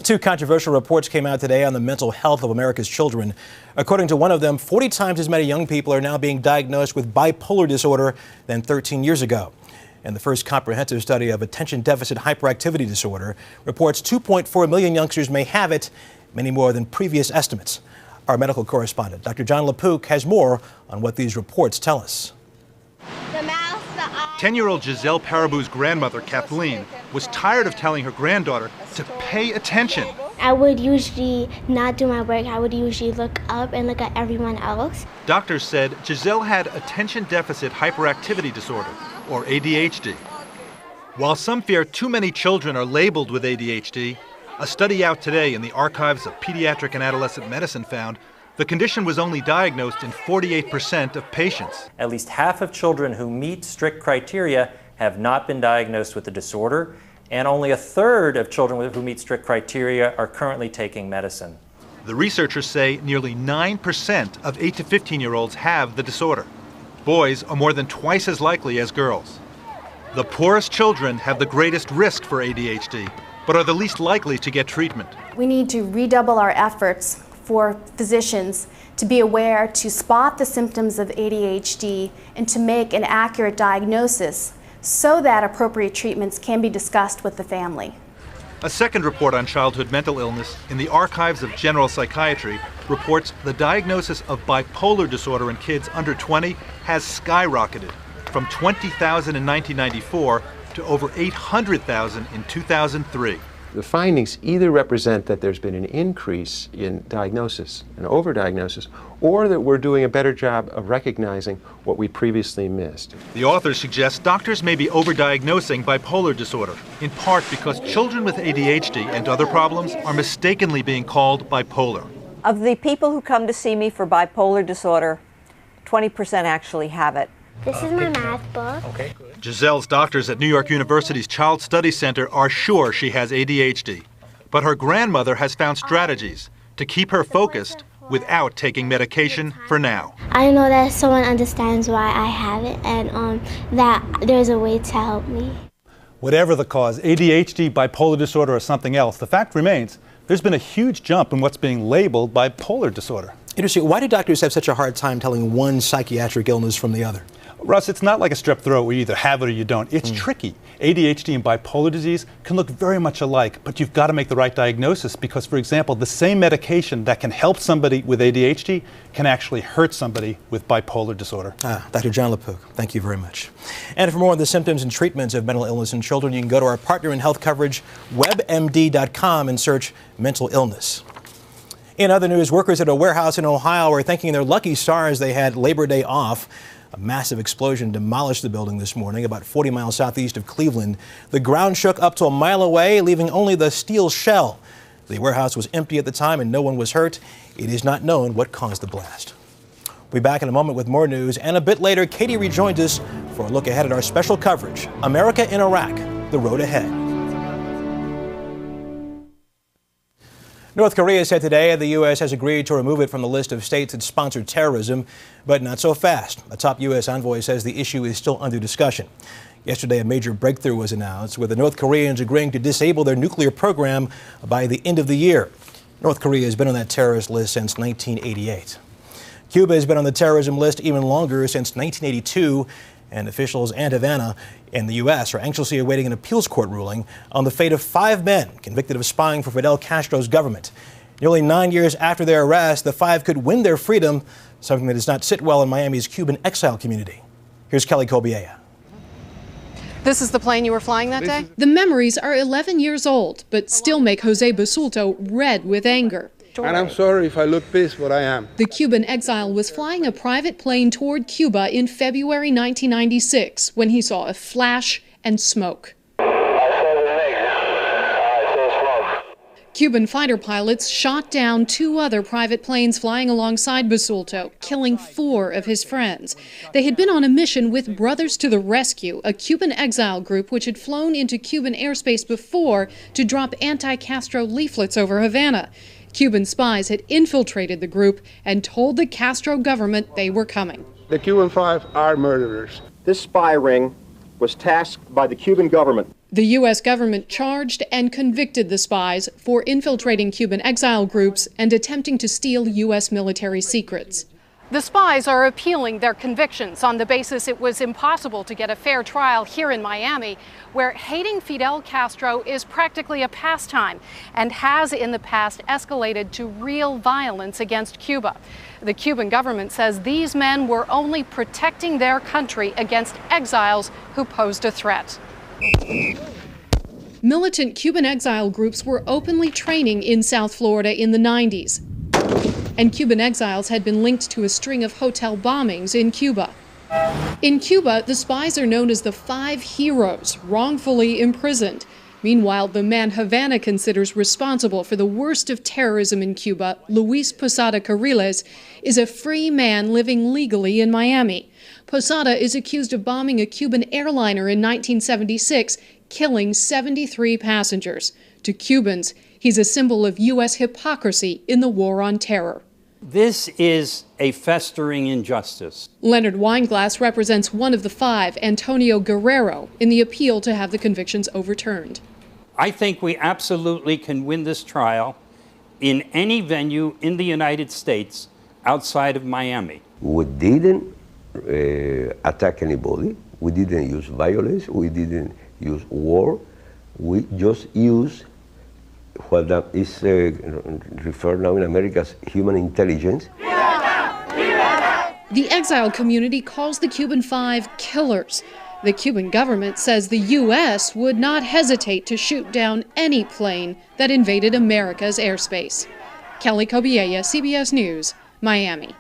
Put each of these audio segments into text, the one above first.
Two controversial reports came out today on the mental health of America's children. According to one of them, 40 times as many young people are now being diagnosed with bipolar disorder than 13 years ago. And the first comprehensive study of attention deficit hyperactivity disorder reports 2.4 million youngsters may have it, many more than previous estimates. Our medical correspondent, Dr. John LaPook, has more on what these reports tell us. 10-year-old Giselle Parabou's grandmother, Kathleen, was tired of telling her granddaughter to pay attention. I would usually not do my work. I would usually look up and look at everyone else. Doctors said Giselle had attention deficit hyperactivity disorder, or ADHD. While some fear too many children are labeled with ADHD, a study out today in the archives of pediatric and adolescent medicine found the condition was only diagnosed in 48% of patients. At least half of children who meet strict criteria have not been diagnosed with the disorder, and only a third of children who meet strict criteria are currently taking medicine. The researchers say nearly 9% of 8 to 15-year-olds have the disorder. Boys are more than twice as likely as girls. The poorest children have the greatest risk for ADHD, but are the least likely to get treatment. We need to redouble our efforts for physicians to be aware, to spot the symptoms of ADHD, and to make an accurate diagnosis so that appropriate treatments can be discussed with the family. A second report on childhood mental illness in the archives of general psychiatry reports the diagnosis of bipolar disorder in kids under 20 has skyrocketed from 20,000 in 1994 to over 800,000 in 2003. The findings either represent that there's been an increase in diagnosis, an overdiagnosis, or that we're doing a better job of recognizing what we previously missed. The authors suggest doctors may be overdiagnosing bipolar disorder, in part because children with ADHD and other problems are mistakenly being called bipolar. Of the people who come to see me for bipolar disorder, 20% actually have it. This is my math book. Okay, good. Giselle's doctors at New York University's Child Study Center are sure she has ADHD, but her grandmother has found strategies to keep her focused without taking medication for now. I know that someone understands why I have it and that there's a way to help me. Whatever the cause, ADHD, bipolar disorder, or something else, the fact remains there's been a huge jump in what's being labeled bipolar disorder. Interesting. Why do doctors have such a hard time telling one psychiatric illness from the other? Russ, it's not like a strep throat where you either have it or you don't. It's tricky. ADHD and bipolar disease can look very much alike, but you've got to make the right diagnosis because, for example, the same medication that can help somebody with ADHD can actually hurt somebody with bipolar disorder. Dr. John LaPook, thank you very much. And for more on the symptoms and treatments of mental illness in children, you can go to our partner in health coverage, webmd.com, and search mental illness. In other news, workers at a warehouse in Ohio are thanking their lucky stars they had Labor Day off. A massive explosion demolished the building this morning, about 40 miles southeast of Cleveland. The ground shook up to a mile away, leaving only the steel shell. The warehouse was empty at the time and no one was hurt. It is not known what caused the blast. We'll be back in a moment with more news, and a bit later, Katie rejoins us for a look ahead at our special coverage, America in Iraq, the road ahead. North Korea said today the U.S. has agreed to remove it from the list of states that sponsored terrorism, but not so fast. A top U.S. envoy says the issue is still under discussion. Yesterday, a major breakthrough was announced, with the North Koreans agreeing to disable their nuclear program by the end of the year. North Korea has been on that terrorist list since 1988. Cuba has been on the terrorism list even longer, since 1982, and officials in Havana and the U.S. are anxiously awaiting an appeals court ruling on the fate of 5 men convicted of spying for Fidel Castro's government. Nearly 9 years after their arrest, the 5 could win their freedom, something that does not sit well in Miami's Cuban exile community. Here's Kelly Kobiea. This is the plane you were flying that day? The memories are 11 years old, but still make Jose Basulto red with anger. And I'm sorry if I look pissed, but I am. The Cuban exile was flying a private plane toward Cuba in February 1996 when he saw a flash and smoke. Cuban fighter pilots shot down 2 other private planes flying alongside Basulto, killing 4 of his friends. They had been on a mission with Brothers to the Rescue, a Cuban exile group which had flown into Cuban airspace before to drop anti-Castro leaflets over Havana. Cuban spies had infiltrated the group and told the Castro government they were coming. The Cuban 5 are murderers. This spy ring was tasked by the Cuban government. The U.S. government charged and convicted the spies for infiltrating Cuban exile groups and attempting to steal U.S. military secrets. The spies are appealing their convictions on the basis it was impossible to get a fair trial here in Miami, where hating Fidel Castro is practically a pastime and has in the past escalated to real violence against Cuba. The Cuban government says these men were only protecting their country against exiles who posed a threat. Militant Cuban exile groups were openly training in South Florida in the 90s. And Cuban exiles had been linked to a string of hotel bombings in Cuba. In Cuba, the spies are known as the Five Heroes, wrongfully imprisoned. Meanwhile, the man Havana considers responsible for the worst of terrorism in Cuba, Luis Posada Carriles, is a free man living legally in Miami. Posada is accused of bombing a Cuban airliner in 1976, killing 73 passengers. To Cubans, he's a symbol of U.S. hypocrisy in the war on terror. This is a festering injustice. Leonard Weinglass represents one of the five, Antonio Guerrero, in the appeal to have the convictions overturned. I think we absolutely can win this trial in any venue in the United States outside of Miami. We didn't attack anybody. We didn't use violence. We didn't use war. We just used what is referred now in America as human intelligence. The exile community calls the Cuban Five killers. The Cuban government says the U.S. would not hesitate to shoot down any plane that invaded America's airspace. Kelly Kobiella, CBS News, Miami.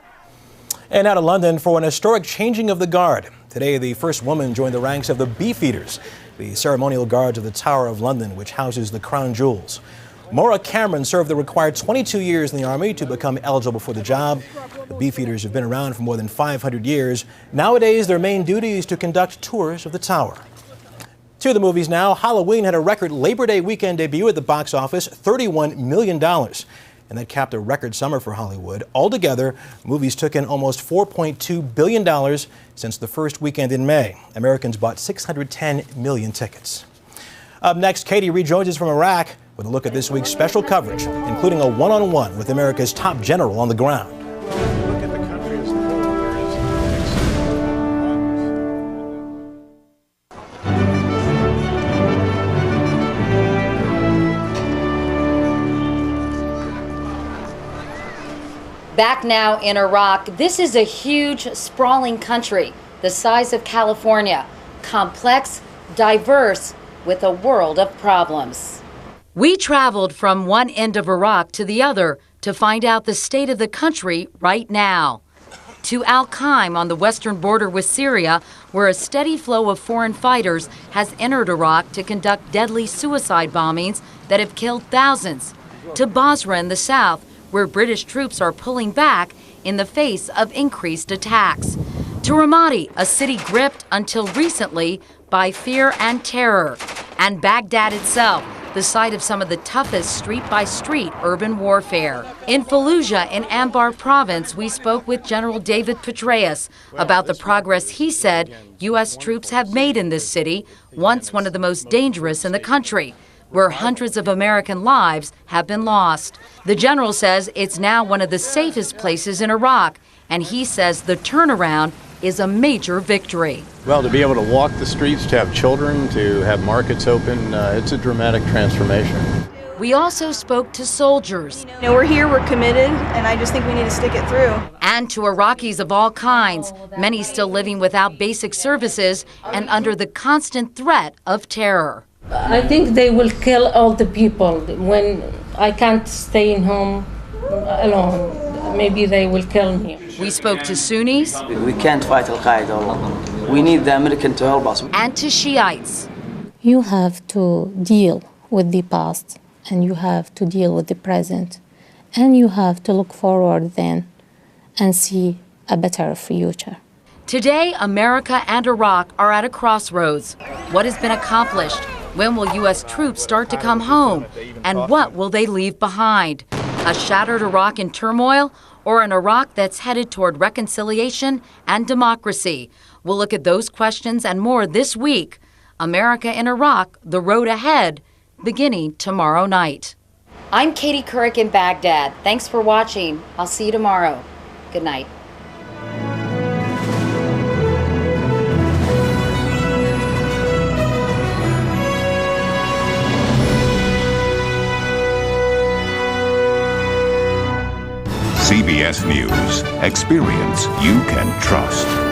And out of London for an historic changing of the guard. Today, the first woman joined the ranks of the Beefeaters, the ceremonial guards of the Tower of London, which houses the crown jewels. Maura Cameron served the required 22 years in the Army to become eligible for the job. The Beefeaters have been around for more than 500 years. Nowadays, their main duty is to conduct tours of the tower. To the movies now. Halloween had a record Labor Day weekend debut at the box office, $31 million. And that capped a record summer for Hollywood. Altogether, movies took in almost $4.2 billion since the first weekend in May. Americans bought 610 million tickets. Up next, Katie rejoins from Iraq with a look at this week's special coverage, including a one-on-one with America's top general on the ground. Look at the country as a whole. There is Back now in Iraq, this is a huge, sprawling country, the size of California, complex, diverse, with a world of problems. We traveled from one end of Iraq to the other to find out the state of the country right now. To Al-Qaim on the western border with Syria, where a steady flow of foreign fighters has entered Iraq to conduct deadly suicide bombings that have killed thousands. To Basra in the south, where British troops are pulling back in the face of increased attacks. To Ramadi, a city gripped until recently by fear and terror. And Baghdad itself, the site of some of the toughest street-by-street urban warfare. In Fallujah in Anbar province, we spoke with General David Petraeus about the progress he said U.S. troops have made in this city, once one of the most dangerous in the country, where hundreds of American lives have been lost. The general says it's now one of the safest places in Iraq, and he says the turnaround is a major victory. Well, to be able to walk the streets, to have children, to have markets open, it's a dramatic transformation. We also spoke to soldiers. You know, we're here, we're committed, and I just think we need to stick it through. And to Iraqis of all kinds, many still living without basic services and under the constant threat of terror. I think they will kill all the people when I can't stay in home alone. Maybe they will kill me. We spoke to Sunnis. We can't fight Al-Qaeda. We need the American to help us. And to Shiites. You have to deal with the past, and you have to deal with the present, and you have to look forward then and see a better future. Today, America and Iraq are at a crossroads. What has been accomplished? When will U.S. troops start to come home? And what will they leave behind? A shattered Iraq in turmoil, or an Iraq that's headed toward reconciliation and democracy? We'll look at those questions and more this week America in Iraq, The Road Ahead, beginning tomorrow night. I'm Katie Couric in Baghdad. Thanks for watching. I'll see you tomorrow. Good night. CBS News. Experience you can trust.